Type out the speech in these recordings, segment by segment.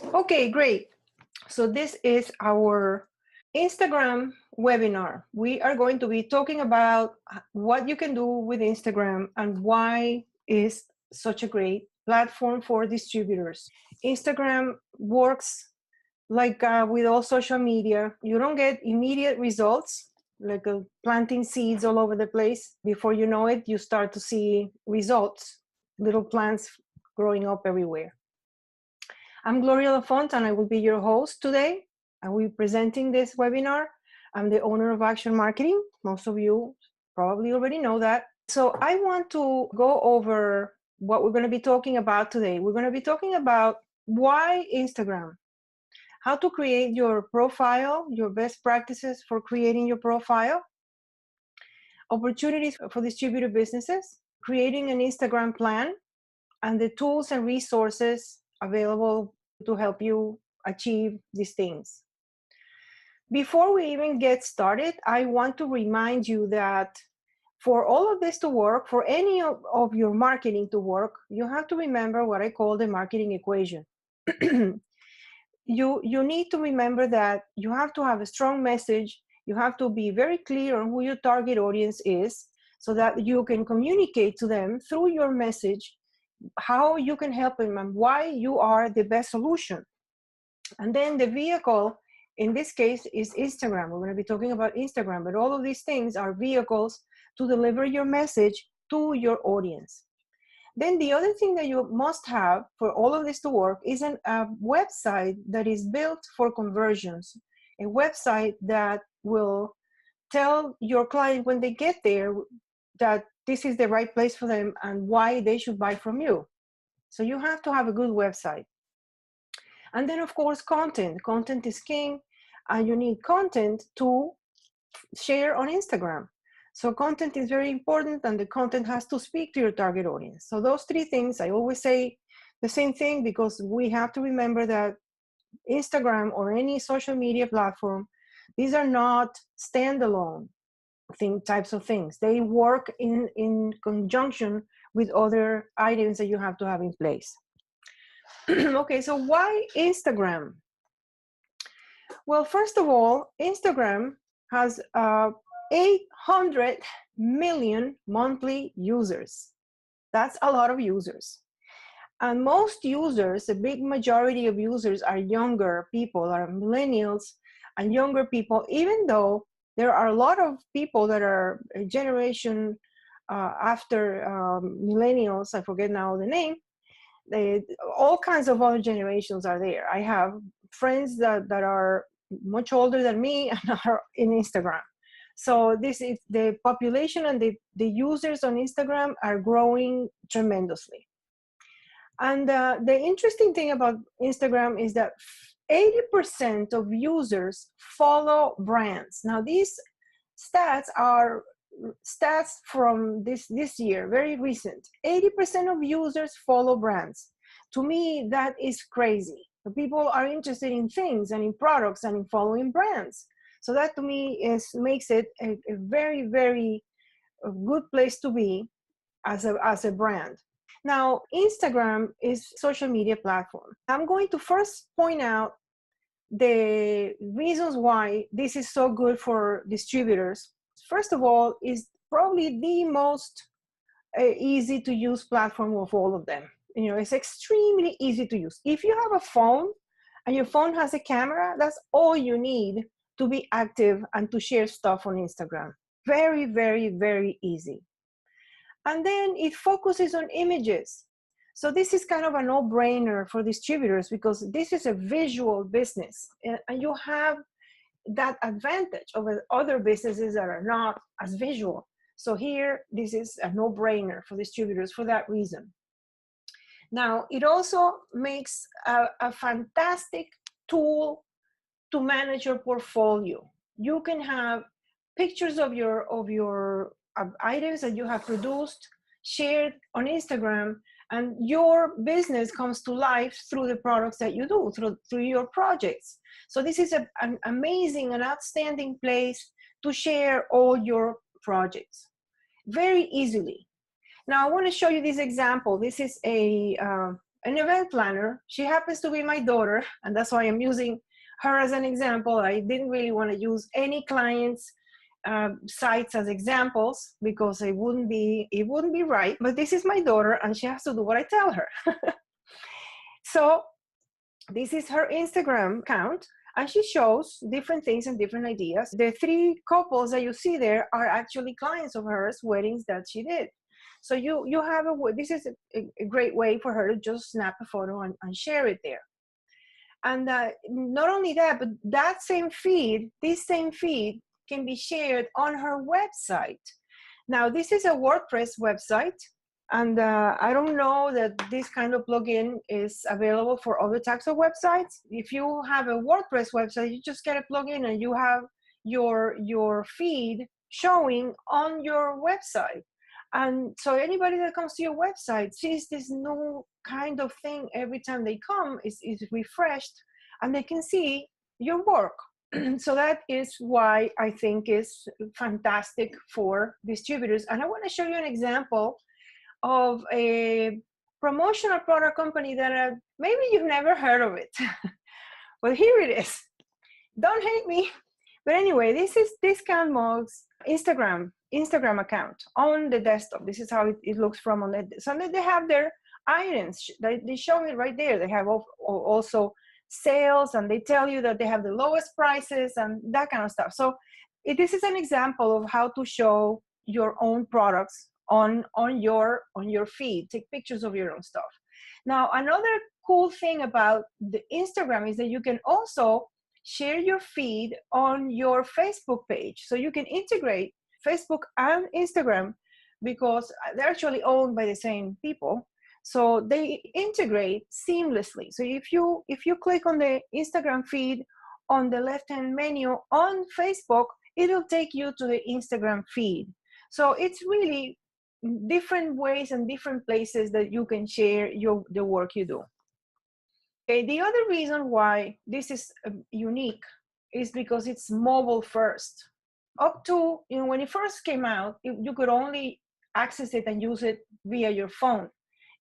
Okay, great. So this is our Instagram webinar. We are going to be talking about what you can do with Instagram and why is such a great platform for distributors. Instagram works like with all social media. You don't get immediate results, like planting seeds all over the place. Before you know it, you start to see results, little plants growing up everywhere. I'm Gloria Lafont, and I will be your host today. I will be presenting this webinar. I'm the owner of Action Marketing. Most of you probably already know that. So I want to go over what we're going to be talking about today. We're going to be talking about why Instagram, how to create your profile, your best practices for creating your profile, opportunities for distributor businesses, creating an Instagram plan, and the tools and resources available to help you achieve these things. Before we even get started, I want to remind you that for all of this to work, for any of your marketing to work, you have to remember what I call the marketing equation. You need to remember that you have to have a strong message. You have to be very clear on who your target audience is so that you can communicate to them through your message how you can help them and why you are the best solution. And then the vehicle, in this case, is Instagram. We're going to be talking about Instagram, but all of these things are vehicles to deliver your message to your audience. Then the other thing that you must have for all of this to work is a website that is built for conversions, a website that will tell your client when they get there that this is the right place for them and why they should buy from you. So you have to have a good website. And then, of course, content. Content is king, and you need content to share on Instagram. So content is very important, and the content has to speak to your target audience. So those three things, I always say the same thing because we have to remember that Instagram or any social media platform, these are not standalone types of things. They work in conjunction with other items that you have to have in place. Okay, so why Instagram? Well, first of all, Instagram has 800 million monthly users. That's a lot of users. And most users, a big majority of users are younger people, are millennials and younger people, even though there are a lot of people that are a generation after millennials, I forget now the name, all kinds of other generations are there. I have friends that are much older than me and are in Instagram. So this is the population, and the users on Instagram are growing tremendously. And the interesting thing about Instagram is that 80% of users follow brands. Now these stats are stats from this year, very recent. 80% of users follow brands. To me, that is crazy. The people are interested in things and in products and in following brands. So that to me makes it a very, very good place to be as a brand. Now, Instagram is a social media platform. I'm going to first point out the reasons why this is so good for distributors. First of all, is probably the most easy to use platform of all of them. You know, it's extremely easy to use. If you have a phone and your phone has a camera, that's all you need to be active and to share stuff on Instagram. Very, very, very easy. And then it focuses on images. So this is kind of a no-brainer for distributors because this is a visual business, and you have that advantage over other businesses that are not as visual. So here, this is a no-brainer for distributors for that reason. Now, it also makes a fantastic tool to manage your portfolio. You can have pictures of your items that you have produced, shared on Instagram, and your business comes to life through the products that you do, through your projects. So this is an amazing and outstanding place to share all your projects very easily. Now I want to show you this example. This is a an event planner. She happens to be my daughter, and that's why I'm using her as an example. I didn't really want to use any clients' sites as examples because it wouldn't be right. But this is my daughter, and she has to do what I tell her. So this is her Instagram account, and she shows different things and different ideas. The 3 couples that you see there are actually clients of hers, weddings that she did. So you have this is a great way for her to just snap a photo and share it there. And not only that, but this same feed can be shared on her website. Now, this is a WordPress website, and I don't know that this kind of plugin is available for other types of websites. If you have a WordPress website, you just get a plugin and you have your feed showing on your website. And so anybody that comes to your website sees this new kind of thing every time they come, is refreshed, and they can see your work. So that is why I think is fantastic for distributors. And I want to show you an example of a promotional product company that maybe you've never heard of it. But here it is. Don't hate me. But anyway, this is Discount Mug's Instagram account on the desktop. This is how it looks from on it. So they have their items. They show it right there. They have also sales, and they tell you that they have the lowest prices and that kind of stuff. So this is an example of how to show your own products on your feed. Take pictures of your own stuff. Now, another cool thing about the Instagram is that you can also share your feed on your Facebook page. So you can integrate Facebook and Instagram because they're actually owned by the same people. So they integrate seamlessly. So if you click on the Instagram feed on the left-hand menu on Facebook, it'll take you to the Instagram feed. So it's really different ways and different places that you can share the work you do. Okay, the other reason why this is unique is because it's mobile first. Up to, when it first came out, you could only access it and use it via your phone.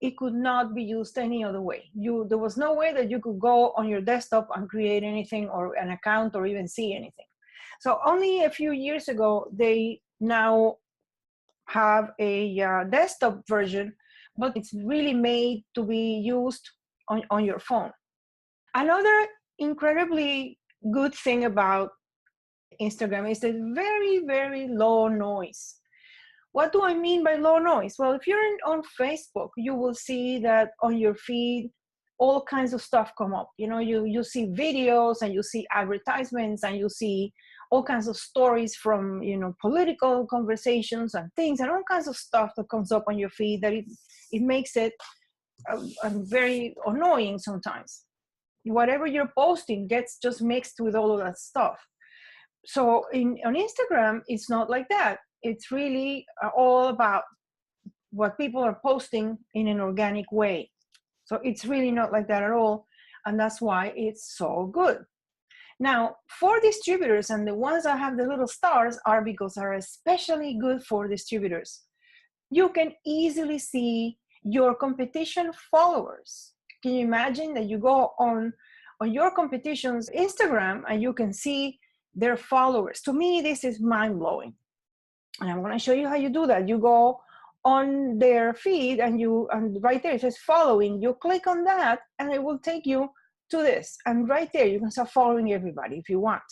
It could not be used any other way. There was no way that you could go on your desktop and create anything or an account or even see anything. So only a few years ago, they now have a desktop version, but it's really made to be used on your phone. Another incredibly good thing about Instagram is the very, very low noise. What do I mean by low noise? Well, if you're on Facebook, you will see that on your feed, all kinds of stuff come up. You see videos, and you see advertisements, and you see all kinds of stories from, political conversations and things, and all kinds of stuff that comes up on your feed that it makes it very annoying sometimes. Whatever you're posting gets just mixed with all of that stuff. So on Instagram, it's not like that. It's really all about what people are posting in an organic way. So it's really not like that at all. And that's why it's so good. Now, for distributors, and the ones that have the little stars are because are especially good for distributors. You can easily see your competition followers. Can you imagine that you go on your competition's Instagram and you can see their followers? To me, this is mind-blowing. And I'm going to show you how you do that. You go on their feed and right there it says following. You click on that and it will take you to this. And right there you can start following everybody if you want.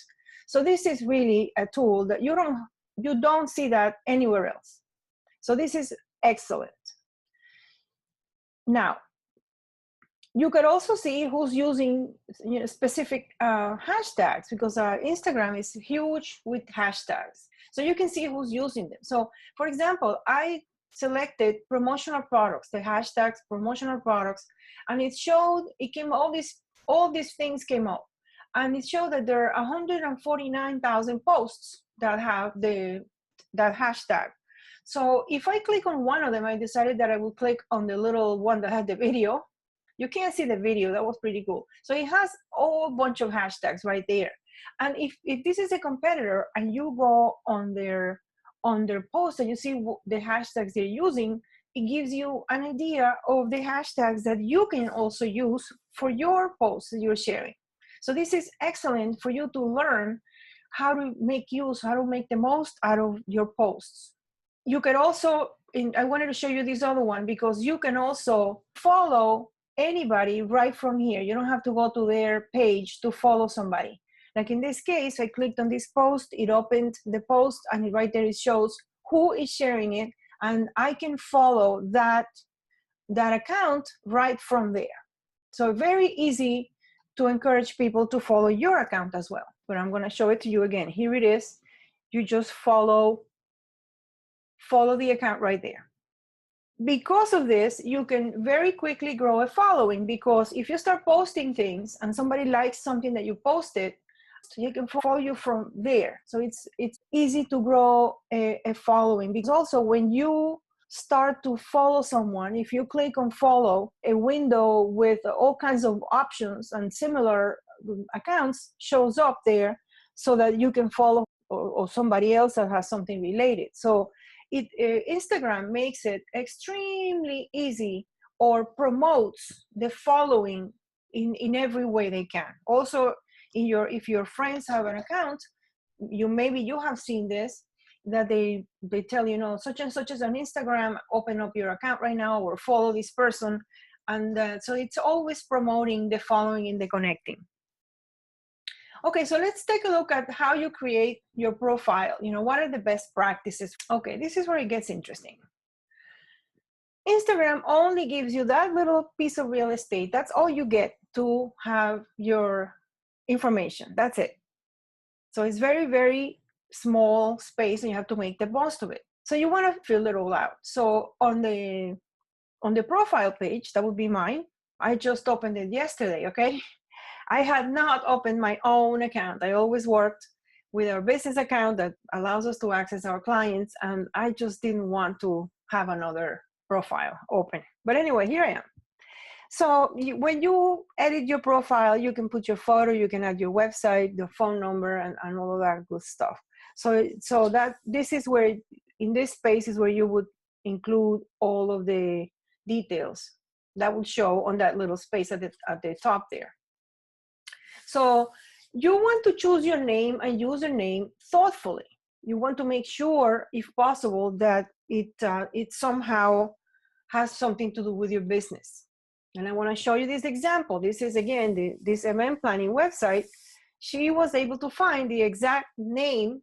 So this is really a tool that you don't see that anywhere else. So this is excellent. Now, you could also see who's using specific hashtags, because Instagram is huge with hashtags. So you can see who's using them. So for example, I selected promotional products, the hashtags promotional products, and it came all these things came up. And it showed that there are 149,000 posts that have that hashtag. So if I click on one of them, I decided that I would click on the little one that had the video. You can't see the video. That was pretty cool. So it has a whole bunch of hashtags right there. And if this is a competitor and you go on their post and you see the hashtags they're using, it gives you an idea of the hashtags that you can also use for your posts that you're sharing. So this is excellent for you to learn how to make the most out of your posts. You can also, I wanted to show you this other one because you can also follow anybody right from here. You don't have to go to their page to follow somebody. Like in this case, I clicked on this post, it opened the post, and right there it shows who is sharing it, and I can follow that account right from there. So very easy to encourage people to follow your account as well. But I'm going to show it to you again. Here it is. You just follow the account right there. Because of this, you can very quickly grow a following, because if you start posting things and somebody likes something that you posted, you can follow you from there. So it's easy to grow a following. Because also when you start to follow someone, if you click on follow, a window with all kinds of options and similar accounts shows up there so that you can follow or somebody else that has something related. So Instagram makes it extremely easy, or promotes the following in every way they can. Also, if your friends have an account, maybe you have seen this, that they tell you, such and such is on Instagram, open up your account right now or follow this person. And so it's always promoting the following and the connecting. Okay, so let's take a look at how you create your profile. What are the best practices? Okay, this is where it gets interesting. Instagram only gives you that little piece of real estate. That's all you get to have your information. That's it. So it's very, very small space, and you have to make the most of it. So you want to fill it all out. So on the profile page, that would be mine. I just opened it yesterday, okay? I had not opened my own account. I always worked with our business account that allows us to access our clients, and I just didn't want to have another profile open. But anyway, here I am. So when you edit your profile, you can put your photo, you can add your website, the phone number, and all of that good stuff. So that this is where, in this space, is where you would include all of the details that would show on that little space at the top there. So you want to choose your name and username thoughtfully. You want to make sure, if possible, that it somehow has something to do with your business. And I want to show you this example. This is, again, this event planning website. She was able to find the exact name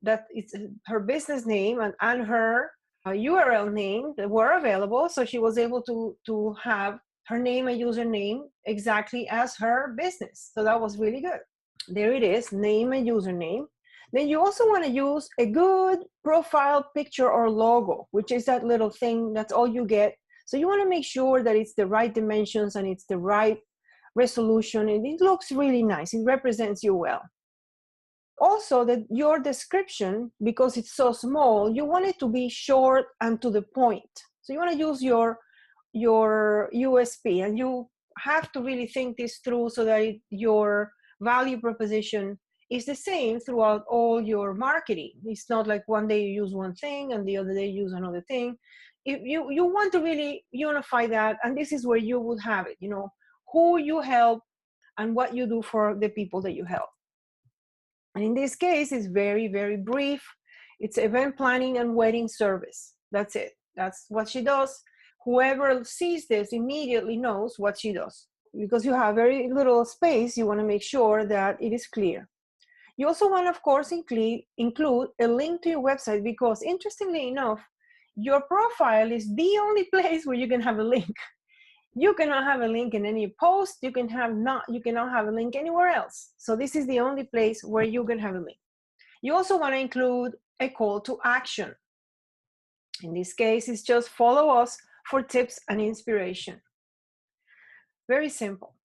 that it's her business name, and her URL name that were available. So she was able to have her name and username exactly as her business. So that was really good. There it is, name and username. Then you also want to use a good profile picture or logo, which is that little thing. That's all you get. So you want to make sure that it's the right dimensions and it's the right resolution, and it looks really nice. It represents you well. Also, that your description, because it's so small, you want it to be short and to the point. So you want to use your USP, and you have to really think this through so that your value proposition is the same throughout all your marketing. It's not like one day you use one thing and the other day you use another thing. You want to really unify that, and this is where you would have it, who you help and what you do for the people that you help. And in this case, it's very, very brief. It's event planning and wedding service. That's it. That's what she does. Whoever sees this immediately knows what she does. Because you have very little space, you want to make sure that it is clear. You also want, of course, include a link to your website, because interestingly enough, your profile is the only place where you can have a link. You cannot have a link in any post. You cannot have a link anywhere else. So this is the only place where you can have a link. You also want to include a call to action. In this case, it's just follow us for tips and inspiration. Very simple.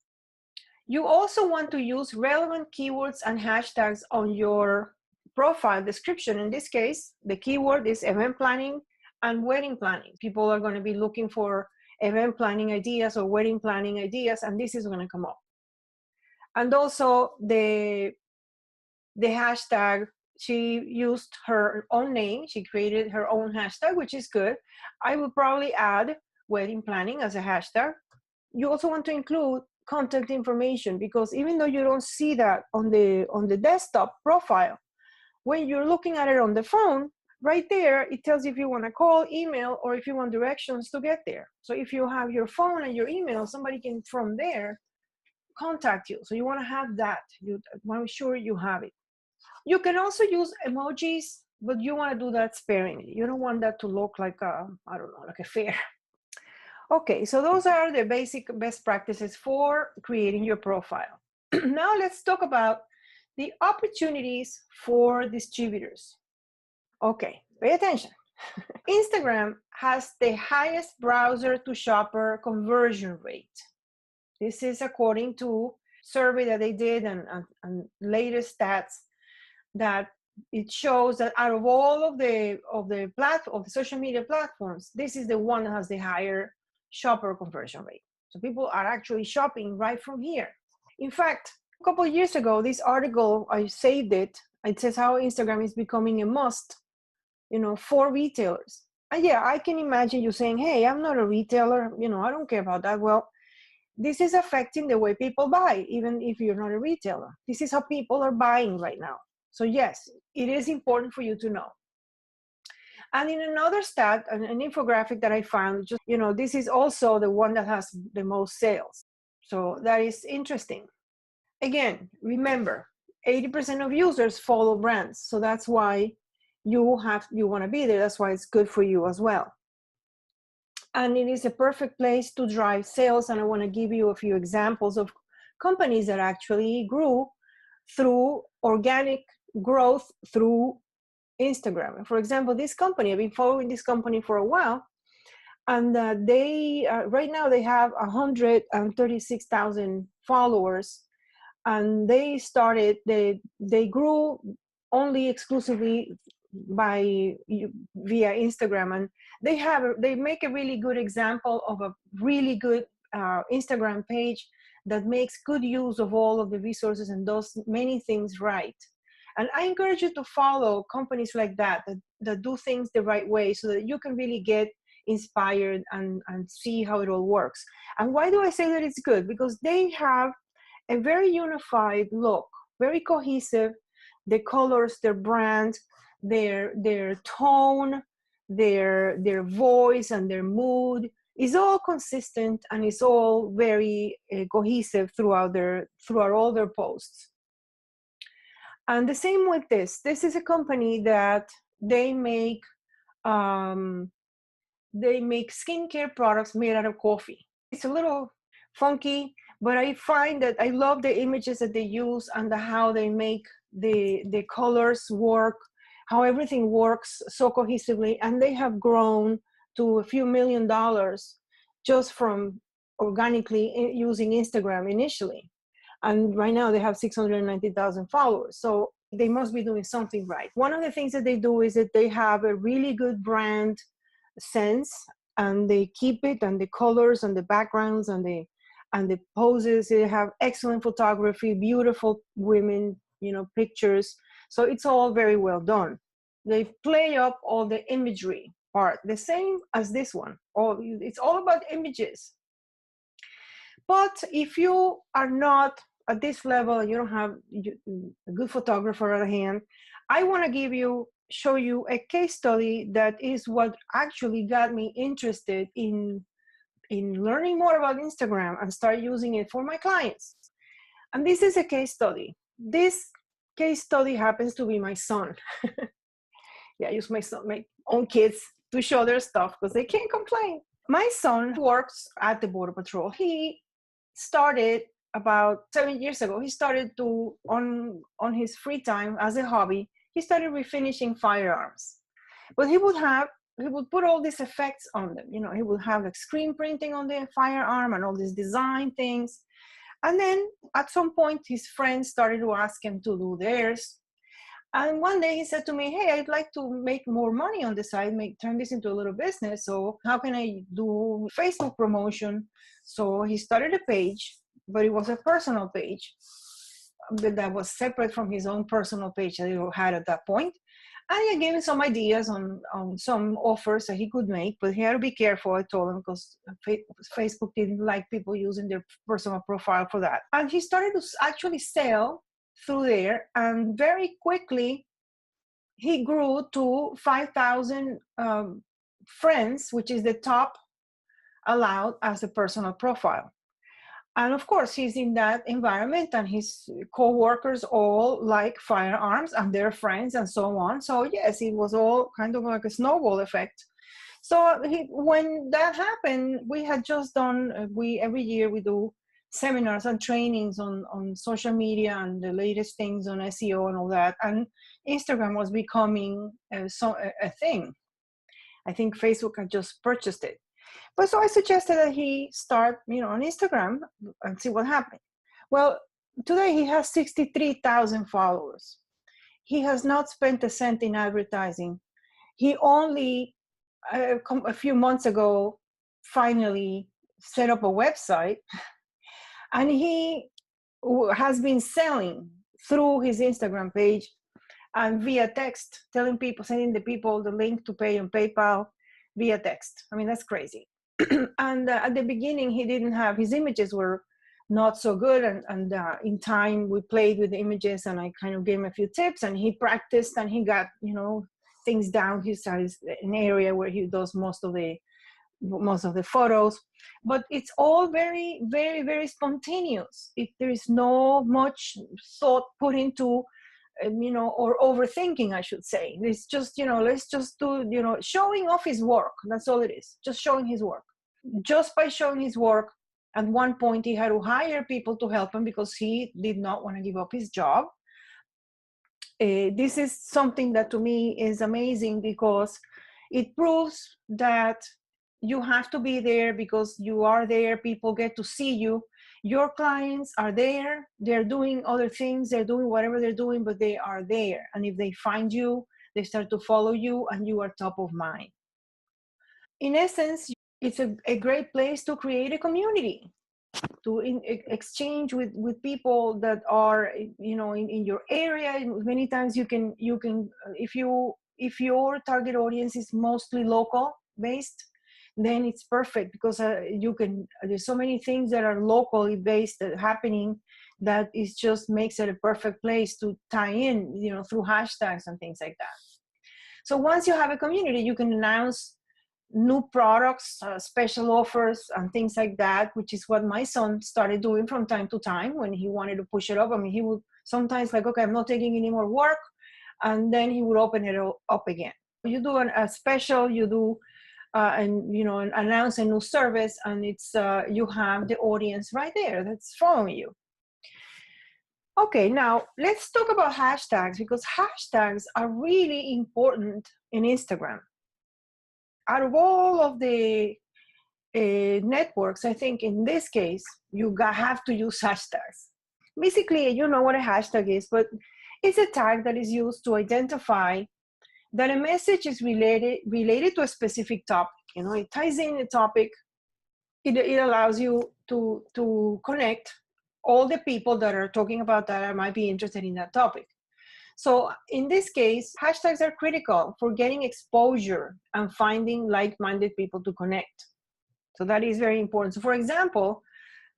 You also want to use relevant keywords and hashtags on your profile description. In this case, the keyword is event planning and wedding planning. People are going to be looking for event planning ideas or wedding planning ideas, and this is going to come up. And also the hashtag She used her own name. She created her own hashtag, which is good. I would probably add wedding planning as a hashtag. You also want to include contact information, because even though you don't see that on the desktop profile, when you're looking at it on the phone, right there, it tells you if you want to call, email, or if you want directions to get there. So if you have your phone and your email, somebody can from there contact you. So you want to have that. You want to be sure you have it. You can also use emojis, but you want to do that sparingly. You don't want that to look like a, I don't know, like a fair. Okay, so those are the basic best practices for creating your profile. Now let's talk about the opportunities for distributors. Okay, pay attention. Instagram has the highest browser to shopper conversion rate. This is according to survey that they did and latest stats, that it shows that out of all of the social media platforms, this is the one that has the higher shopper conversion rate. So people are actually shopping right from here. In fact, a couple of years ago, this article, I saved it. It says how Instagram is becoming a must, for retailers. And yeah, I can imagine you saying, hey, I'm not a retailer, I don't care about that. Well, this is affecting the way people buy, even if you're not a retailer. This is how people are buying right now. So yes, it is important for you to know. And in another stat, an infographic that I found, this is also the one that has the most sales. So that is interesting. Again, remember, 80% of users follow brands. So that's why you want to be there. That's why it's good for you as well. And it is a perfect place to drive sales. And I want to give you a few examples of companies that actually grew through organic growth through Instagram. For example, this company, I've been following this company for a while, and they right now they have 136,000 followers, and they grew only exclusively via Instagram, and they make a really good example of a really good Instagram page that makes good use of all of the resources and does many things right. And I encourage you to follow companies like that do things the right way, so that you can really get inspired and see how it all works. And why do I say that it's good? Because they have a very unified look, very cohesive. The colors, their brand, their tone, their voice, and their mood is all consistent, and it's all very cohesive throughout all their posts. And the same with this. This is a company that they make skincare products made out of coffee. It's a little funky, but I find that I love the images that they use and how they make the colors work, how everything works so cohesively. And they have grown to a few $1 million just from organically using Instagram initially. And right now they have 690,000 followers. So they must be doing something right. One of the things that they do is that they have a really good brand sense, and they keep it, and the colors and the backgrounds and the poses. They have excellent photography, beautiful women, pictures. So it's all very well done. They play up all the imagery part, the same as this one. It's all about images. But if you are not at this level, you don't have a good photographer at hand, I want to show you a case study that is what actually got me interested in learning more about Instagram and start using it for my clients. And this is a case study. This case study happens to be my son. Yeah, I use my own kids to show their stuff because they can't complain. My son works at the Border Patrol. He started about 7 years ago. He started on his free time as a hobby, he started refinishing firearms. But he would put all these effects on them. He would have like screen printing on the firearm and all these design things. And then at some point, his friends started to ask him to do theirs. And one day he said to me, hey, I'd like to make more money on the side, turn this into a little business. So how can I do Facebook promotion? So he started a page, but it was a personal page. that was separate from his own personal page that he had at that point. And I gave him some ideas on some offers that he could make, but he had to be careful, I told him, because Facebook didn't like people using their personal profile for that. And he started to actually sell through there, and very quickly he grew to 5,000 friends, which is the top allowed as a personal profile. And of course, he's in that environment, and his co-workers all like firearms and their friends and so on. So yes, it was all kind of like a snowball effect. So when that happened, we had just done, every year we do seminars and trainings on social media and the latest things on SEO and all that. And Instagram was becoming a thing. I think Facebook had just purchased it. But so I suggested that he start, on Instagram and see what happened. Well, today he has 63,000 followers. He has not spent a cent in advertising. He only, a few months ago, finally set up a website, and he has been selling through his Instagram page and via text, sending the people the link to pay on PayPal via text. I mean, that's crazy. And at the beginning, he didn't have, his images were not so good. And in time, we played with the images, and I kind of gave him a few tips, and he practiced, and he got, things down. He has an area where he does most of the photos, but it's all very, very, very spontaneous. There is no much thought put into, or overthinking, I should say. It's just, let's just do, showing off his work. That's all it is, just showing his work. Just by showing his work, at one point he had to hire people to help him because he did not want to give up his job. This is something that to me is amazing, because it proves that you have to be there, because you are there, people get to see you. Your clients are there, they're doing other things, they're doing whatever they're doing, but they are there. And if they find you, they start to follow you, and you are top of mind. In essence, it's a great place to create a community, to exchange with people that are, in your area. Many times you can if your target audience is mostly local based, then it's perfect, because there's so many things that are locally based that happening, that is just makes it a perfect place to tie in, through hashtags and things like that. So once you have a community, you can announce new products, special offers, and things like that, which is what my son started doing from time to time when he wanted to push it up. I mean, he would sometimes like, okay, I'm not taking any more work, and then he would open it up again. You do a special, you do, and announce a new service, and it's you have the audience right there that's following you. Okay, now let's talk about hashtags, because hashtags are really important in Instagram. Out of all of the networks, I think in this case, you have to use hashtags. Basically, you know what a hashtag is, but it's a tag that is used to identify that a message is related to a specific topic. It ties in a topic. It allows you to connect all the people that are talking about that might be interested in that topic. So in this case, hashtags are critical for getting exposure and finding like-minded people to connect. So that is very important. So for example,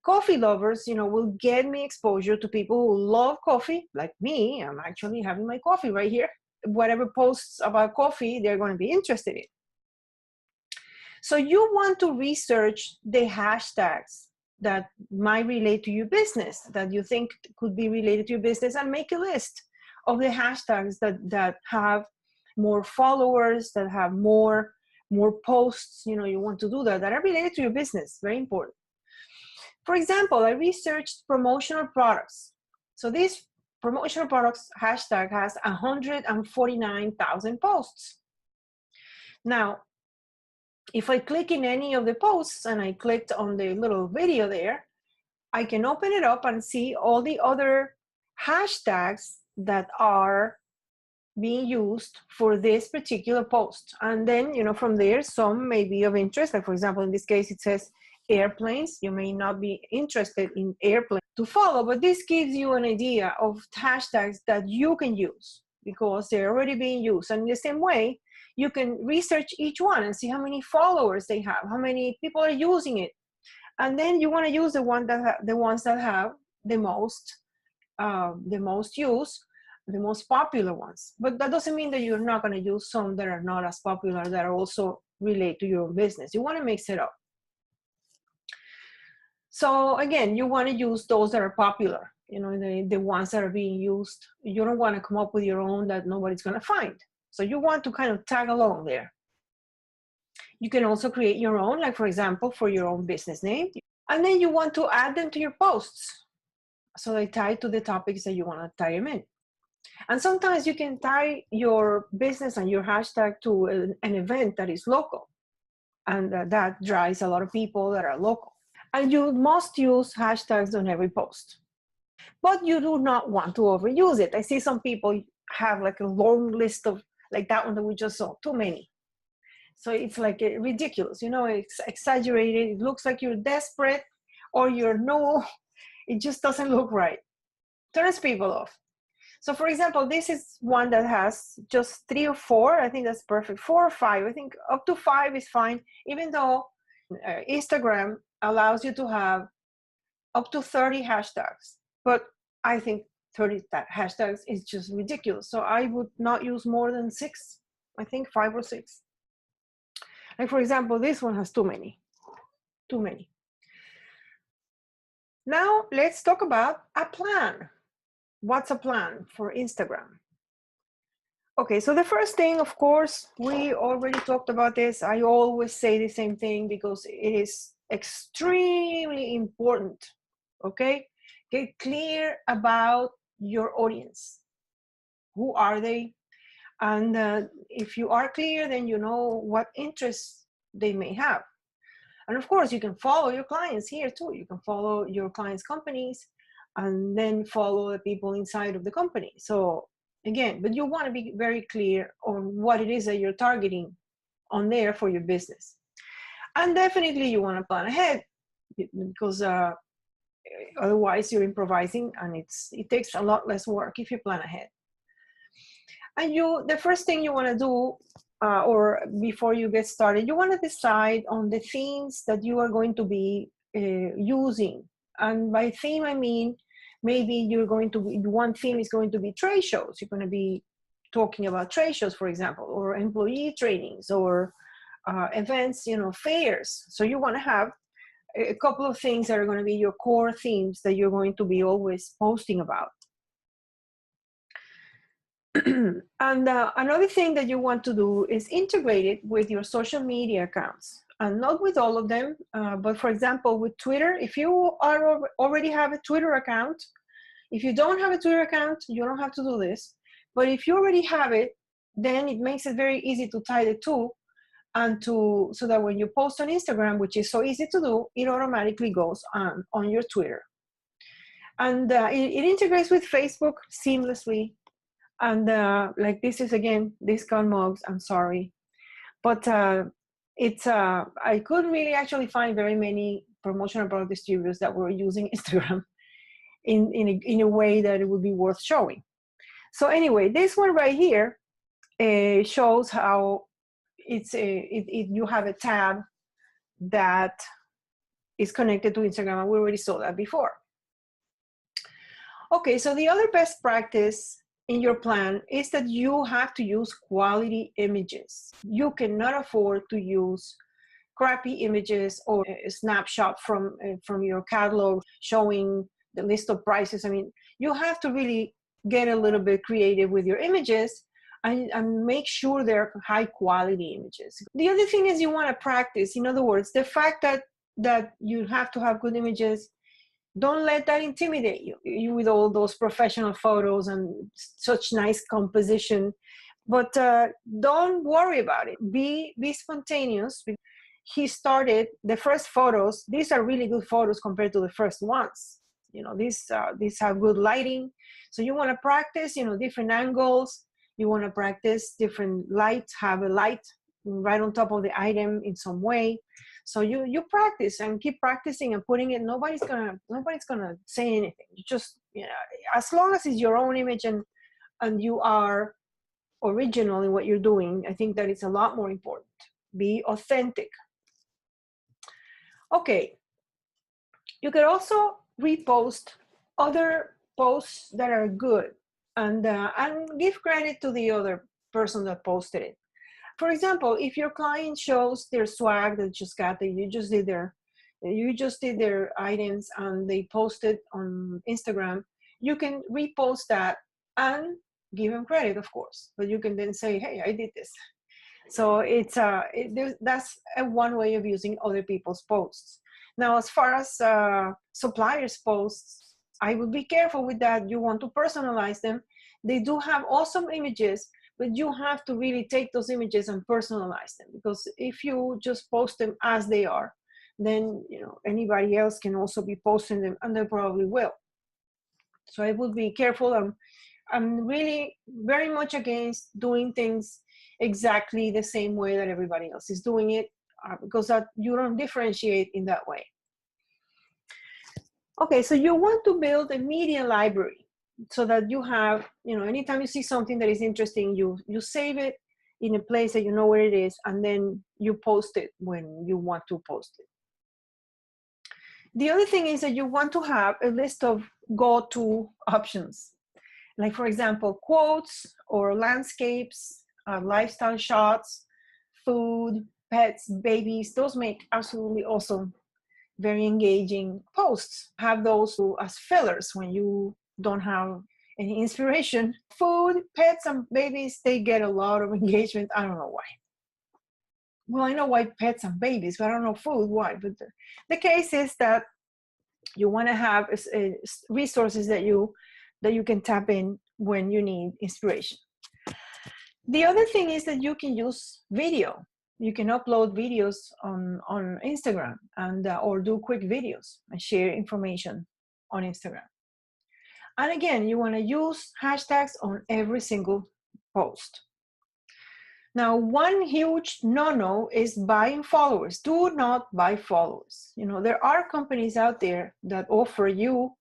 coffee lovers, will get me exposure to people who love coffee, like me. I'm actually having my coffee right here. Whatever posts about coffee, they're going to be interested in. So you want to research the hashtags that might relate to your business, that you think could be related to your business, and make a list of the hashtags that have more followers, that have more posts, you want to do that are related to your business. Very important. For example, I researched promotional products. So this promotional products hashtag has 149,000 posts. Now, if I click in any of the posts and I clicked on the little video there, I can open it up and see all the other hashtags that are being used for this particular post. And then, from there, some may be of interest. Like, for example, in this case, it says airplanes. You may not be interested in airplanes. to follow, but this gives you an idea of hashtags that you can use because they're already being used. And in the same way, you can research each one and see how many followers they have, how many people are using it. And then you want to use the ones that have the most use, the most popular ones. But that doesn't mean that you're not going to use some that are not as popular that are also relate to your business. You want to mix it up. So again, you want to use those that are popular, you know, the ones that are being used. You don't want to come up with your own that nobody's going to find. So you want to kind of tag along there. You can also create your own, like for example, for your own business name. And then you want to add them to your posts. So they tie to the topics that you want to tie them in. And sometimes you can tie your business and your hashtag to an event that is local. And that drives a lot of people that are local. And you must use hashtags on every post. But you do not want to overuse it. I see some people have like a long list of, like that one that we just saw, too many. So it's like ridiculous, you know, it's exaggerated. It looks like you're desperate or you're no, it just doesn't look right. Turns people off. So for example, this is one that has just 3 or 4. I think that's perfect. 4 or 5. I think up to 5 is fine, even though Instagram allows you to have up to 30 hashtags. But I think 30 hashtags is just ridiculous. So I would not use more than 6. I think 5 or 6. Like for example, this one has too many. Too many. Now let's talk about a plan. What's a plan for Instagram? Okay, so the first thing, of course, we already talked about this. I always say the same thing because it is extremely important, okay? Get clear about your audience. Who are they? And if you are clear, then you know what interests they may have. And of course, you can follow your clients here too. You can follow your clients' companies and then follow the people inside of the company. So again, but you want to be very clear on what it is that you're targeting on there for your business. And definitely you want to plan ahead because otherwise you're improvising and it takes a lot less work if you plan ahead. And the first thing you want to do or before you get started, you want to decide on the themes that you are going to be using. And by theme, I mean, maybe you're going to be, one theme is going to be trade shows. You're going to be talking about trade shows, for example, or employee trainings or events, you know, fairs. So you want to have a couple of things that are going to be your core themes that you're going to be always posting about. And another thing that you want to do is integrate it with your social media accounts, and not with all of them, but for example, with Twitter, if you already have a Twitter account, if you don't have a Twitter account, you don't have to do this. But if you already have it, then it makes it very easy to tie the two and so that when you post on Instagram, which is so easy to do, it automatically goes on your Twitter. And it integrates with Facebook seamlessly. And like this is again discount mugs. I'm sorry, but I couldn't really actually find very many promotional product distributors that were using Instagram in a way that it would be worth showing. So anyway, this one right here shows how you have a tab that is connected to Instagram, and we already saw that before. Okay, so the other best practice in your plan is that you have to use quality images. You cannot afford to use crappy images or a snapshot from your catalog showing the list of prices. I mean, you have to really get a little bit creative with your images and make sure they're high quality images. The other thing is you want to practice. In other words, the fact that you have to have good images, don't let that intimidate you with all those professional photos and such nice composition. But don't worry about it. Be spontaneous. He started the first photos. These are really good photos compared to the first ones. You know, these have good lighting. So you want to practice, you know, different angles. You want to practice different lights, have a light right on top of the item in some way. So you practice and keep practicing and putting it. Nobody's gonna say anything. You just, as long as it's your own image and you are original in what you're doing, I think that it's a lot more important. Be authentic. Okay. You could also repost other posts that are good and give credit to the other person that posted it. For example, if your client shows their swag that you just did their items and they posted on Instagram, you can repost that and give them credit, of course. But you can then say, hey, I did this. So that's one way of using other people's posts. Now, as far as suppliers' posts, I would be careful with that. You want to personalize them. They do have awesome images, but you have to really take those images and personalize them, because if you just post them as they are, then anybody else can also be posting them, and they probably will. So I would be careful. I'm really very much against doing things exactly the same way that everybody else is doing it, because that you don't differentiate in that way. Okay, so you want to build a media library so that you have, anytime you see something that is interesting, you save it in a place that you know where it is, and then you post it when you want to post it. The other thing is that you want to have a list of go-to options. Like, for example, quotes or landscapes, lifestyle shots, food, pets, babies. Those make absolutely awesome, very engaging posts. Have those as fillers when you don't have any inspiration. Food, pets, and babies, they get a lot of engagement. I don't know why. Well, I know why pets and babies, but I don't know food, why. But the case is that you want to have resources that you can tap in when you need inspiration. The other thing is that you can use video. You can upload videos on Instagram and or do quick videos and share information on Instagram. And again, you want to use hashtags on every single post. Now, one huge no-no is buying followers. Do not buy followers. There are companies out there that offer you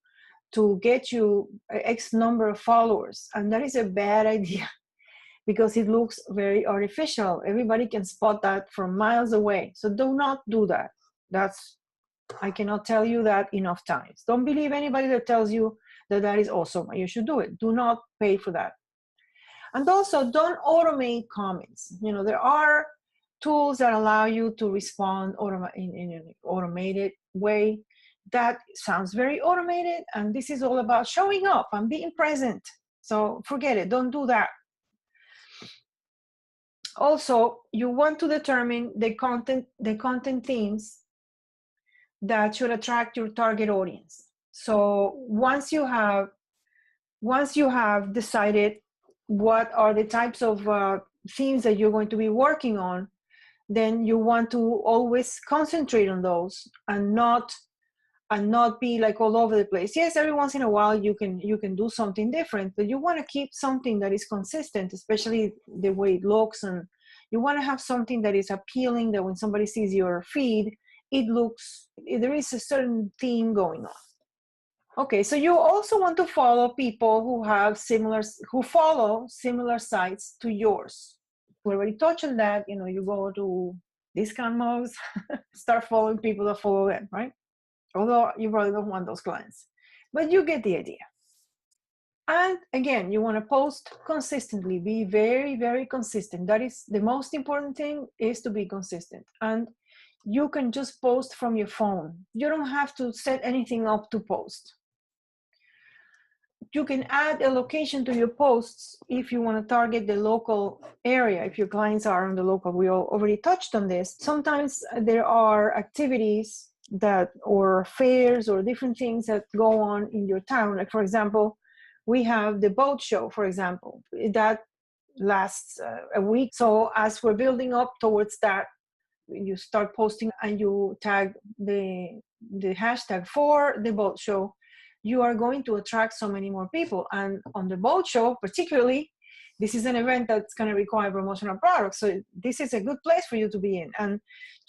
to get you X number of followers, and that is a bad idea because it looks very artificial. Everybody can spot that from miles away. So do not do that. I cannot tell you that enough times. Don't believe anybody that tells you that is awesome and you should do it. Do not pay for that. And also, don't automate comments. There are tools that allow you to respond in an automated way. That sounds very automated, and this is all about showing up and being present. So forget it. Don't do that. Also, you want to determine the content themes that should attract your target audience. So once you have decided what are the types of themes that you're going to be working on, then you want to always concentrate on those and not be like all over the place. Yes, every once in a while you can do something different, but you want to keep something that is consistent, especially the way it looks, and you want to have something that is appealing, that when somebody sees your feed, there is a certain theme going on. Okay, so you also want to follow people who follow similar sites to yours. We already touched on that. You go to discount malls, start following people that follow them, right? Although you probably don't want those clients, but you get the idea. And again, you want to post consistently. Be very, very consistent. That is the most important thing, is to be consistent. And you can just post from your phone. You don't have to set anything up to post. You can add a location to your posts if you want to target the local area, if your clients are in the local. We already touched on this. Sometimes there are activities or fairs or different things that go on in your town. Like, for example, we have the boat show, for example, that lasts a week. So as we're building up towards that, you start posting and you tag the hashtag for the boat show, you are going to attract so many more people. And on the boat show particularly, this is an event that's going to require promotional products. So this is a good place for you to be in. And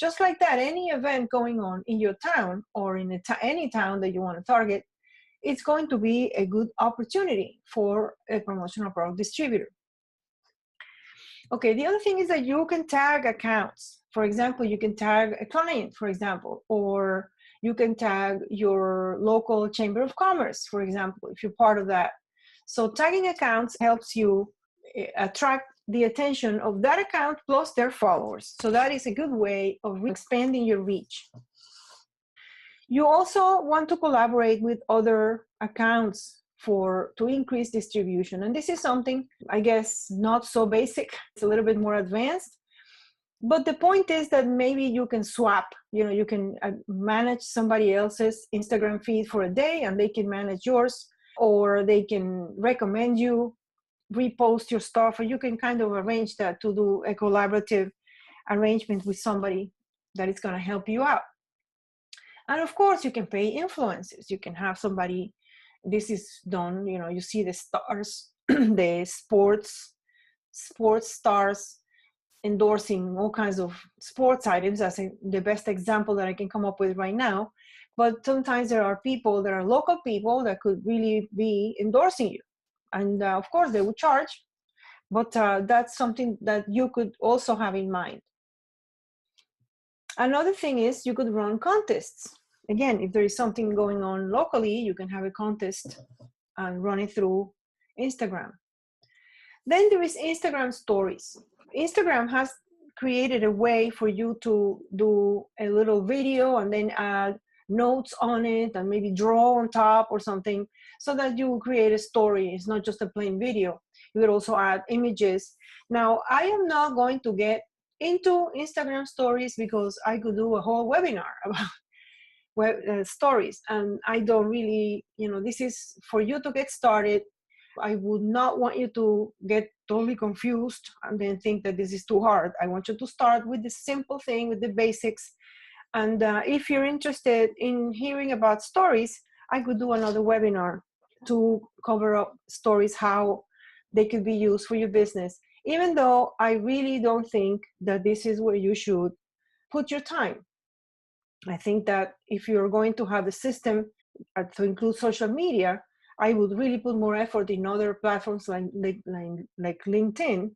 just like that, any event going on in your town or in any town that you want to target, it's going to be a good opportunity for a promotional product distributor. Okay, the other thing is that you can tag accounts. For example, you can tag a client, for example, or you can tag your local chamber of commerce, for example, if you're part of that. So tagging accounts helps you attract the attention of that account plus their followers. So that is a good way of expanding your reach. You also want to collaborate with other accounts to increase distribution. And this is something, I guess, not so basic. It's a little bit more advanced. But the point is that maybe you can swap, you can manage somebody else's Instagram feed for a day and they can manage yours, or they can recommend you, repost your stuff, or you can kind of arrange that to do a collaborative arrangement with somebody that is going to help you out. And of course, you can pay influencers. You can have somebody, this is done, you see the stars, the sports stars endorsing all kinds of sports items. That's the best example that I can come up with right now. But sometimes there are people that are local people that could really be endorsing you. And of course, they would charge. But that's something that you could also have in mind. Another thing is you could run contests. Again, if there is something going on locally, you can have a contest and run it through Instagram. Then there is Instagram stories. Instagram has created a way for you to do a little video and then add notes on it and maybe draw on top or something so that you create a story. It's not just a plain video. You could also add images. Now, I am not going to get into Instagram stories because I could do a whole webinar about stories, and I don't really, this is for you to get started. I would not want you to get totally confused and then think that this is too hard. I want you to start with the simple thing, with the basics. And if you're interested in hearing about stories, I could do another webinar to cover up stories, how they could be used for your business, even though I really don't think that this is where you should put your time. I think that if you're going to have a system to include social media, I would really put more effort in other platforms like LinkedIn,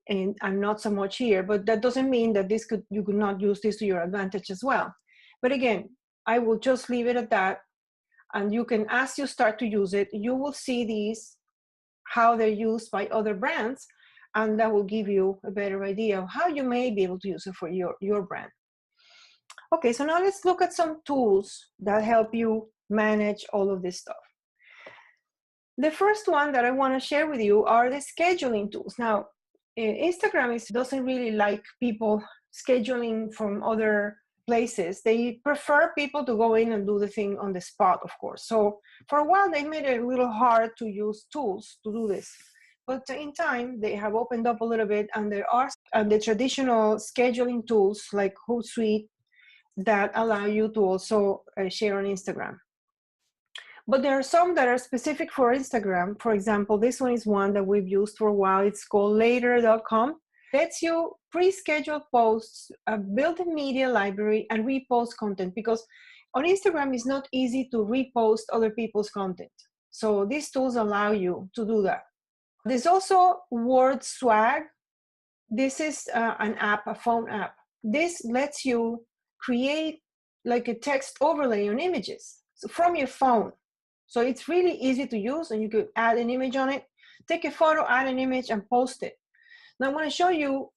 and I'm not so much here, but that doesn't mean that you could not use this to your advantage as well. But again, I will just leave it at that. And you can, as you start to use it, you will see these, how they're used by other brands, and that will give you a better idea of how you may be able to use it for your brand. Okay, so now let's look at some tools that help you manage all of this stuff. The first one that I want to share with you are the scheduling tools. Now, Instagram doesn't really like people scheduling from other places. They prefer people to go in and do the thing on the spot, of course. So for a while, they made it a little hard to use tools to do this. But in time, they have opened up a little bit, and there are the traditional scheduling tools like Hootsuite that allow you to also share on Instagram. But there are some that are specific for Instagram. For example, this one is one that we've used for a while. It's called later.com. Lets you pre-schedule posts, build a media library, and repost content, because on Instagram it's not easy to repost other people's content. So these tools allow you to do that. There's also Word Swag. This is an app, a phone app. This lets you create like a text overlay on images from your phone. So it's really easy to use, and you could add an image on it, take a photo, add an image, and post it. Now I'm going to show you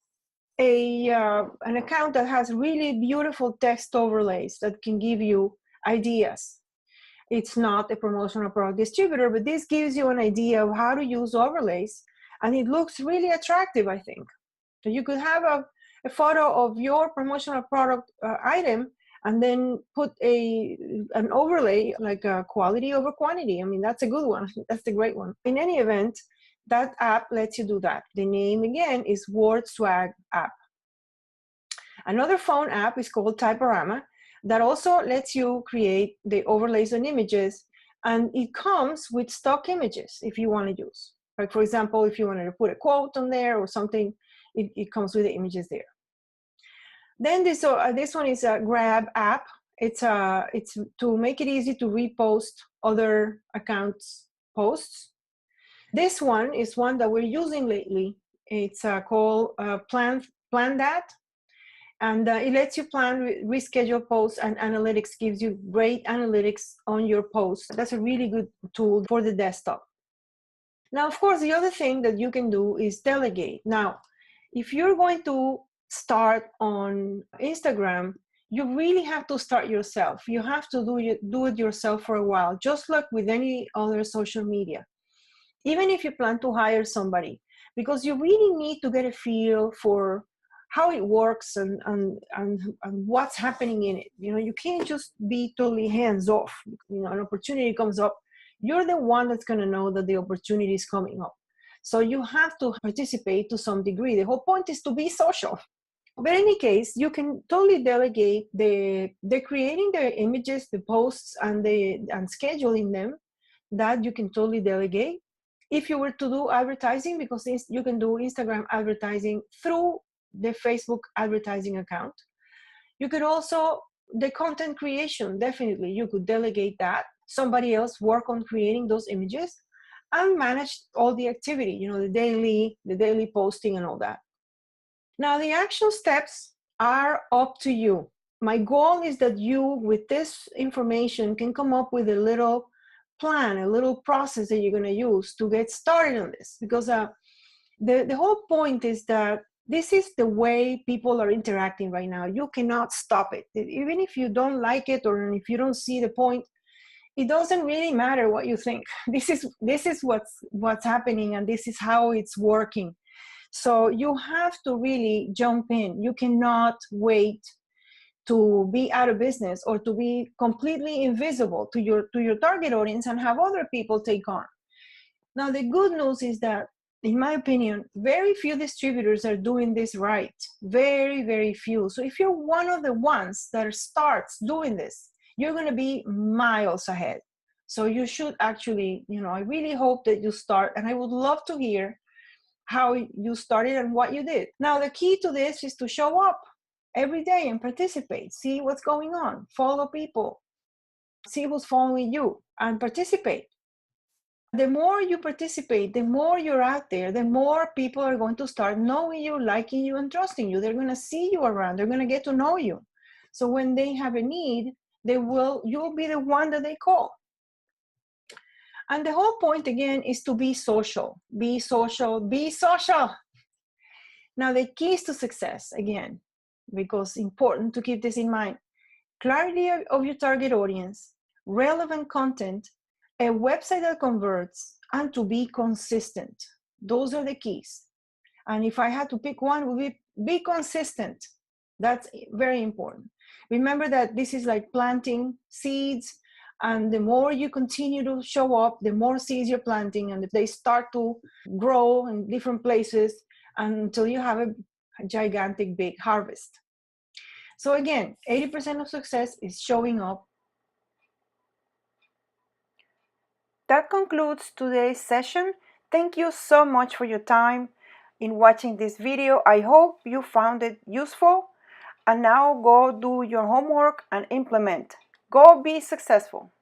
an account that has really beautiful text overlays that can give you ideas. It's not a promotional product distributor, but this gives you an idea of how to use overlays, and it looks really attractive, I think. So you could have a photo of your promotional product item, and then put an overlay like quality over quantity. I mean, that's a good one. That's the great one. In any event, that app lets you do that. The name again is Word Swag app. Another phone app is called Typorama that also lets you create the overlays on images, and it comes with stock images if you want to use. Like, for example, if you wanted to put a quote on there or something, it comes with the images there. Then this one is a Grab app. It's to make it easy to repost other accounts' posts. This one is one that we're using lately. It's called Plan That, and it lets you plan, reschedule posts, and analytics gives you great analytics on your posts. That's a really good tool for the desktop. Now, of course, the other thing that you can do is delegate. Now, if you're going to start on Instagram, you really have to start yourself. You have to do it yourself for a while, just like with any other social media. Even if you plan to hire somebody, because you really need to get a feel for how it works and what's happening in it. You know, you can't just be totally hands off. You know, an opportunity comes up, you're the one that's going to know that the opportunity is coming up. So you have to participate to some degree. The whole point is to be social. But in any case, you can totally delegate the creating the images, the posts, and scheduling them. That you can totally delegate. If you were to do advertising, because you can do Instagram advertising through the Facebook advertising account. You could also, the content creation, definitely, you could delegate that. Somebody else work on creating those images and manage all the activity, you know, the daily posting and all that. Now, the action steps are up to you. My goal is that you, with this information, can come up with a little plan, a little process that you're going to use to get started on this. Because the whole point is that this is the way people are interacting right now. You cannot stop it. Even if you don't like it or if you don't see the point, it doesn't really matter what you think. This is what's happening, and this is how it's working. So you have to really jump in. You cannot wait to be out of business or to be completely invisible to your target audience and have other people take on. Now, the good news is that, in my opinion, very few distributors are doing this right. Very, very few. So if you're one of the ones that starts doing this, you're going to be miles ahead. So you should actually, you know, I really hope that you start, and I would love to hear how you started and what you did. Now, the key to this is to show up every day and participate. See what's going on. Follow people. See who's following you and participate. The more you participate, the more you're out there, the more people are going to start knowing you, liking you, and trusting you. They're going to see you around. They're going to get to know you. So when they have a need, you'll be the one that they call. And the whole point, again, is to be social. Be social. Be social. Now, the keys to success, again, because important to keep this in mind: clarity of your target audience, relevant content, a website that converts, and to be consistent. Those are the keys. And if I had to pick one, it would be consistent. That's very important. Remember that this is like planting seeds, and the more you continue to show up, the more seeds you're planting, and they start to grow in different places until you have a gigantic big harvest. So again, 80% of success is showing up. That concludes today's session. Thank you so much for your time in watching this video. I hope you found it useful. And now go do your homework and implement. Go be successful.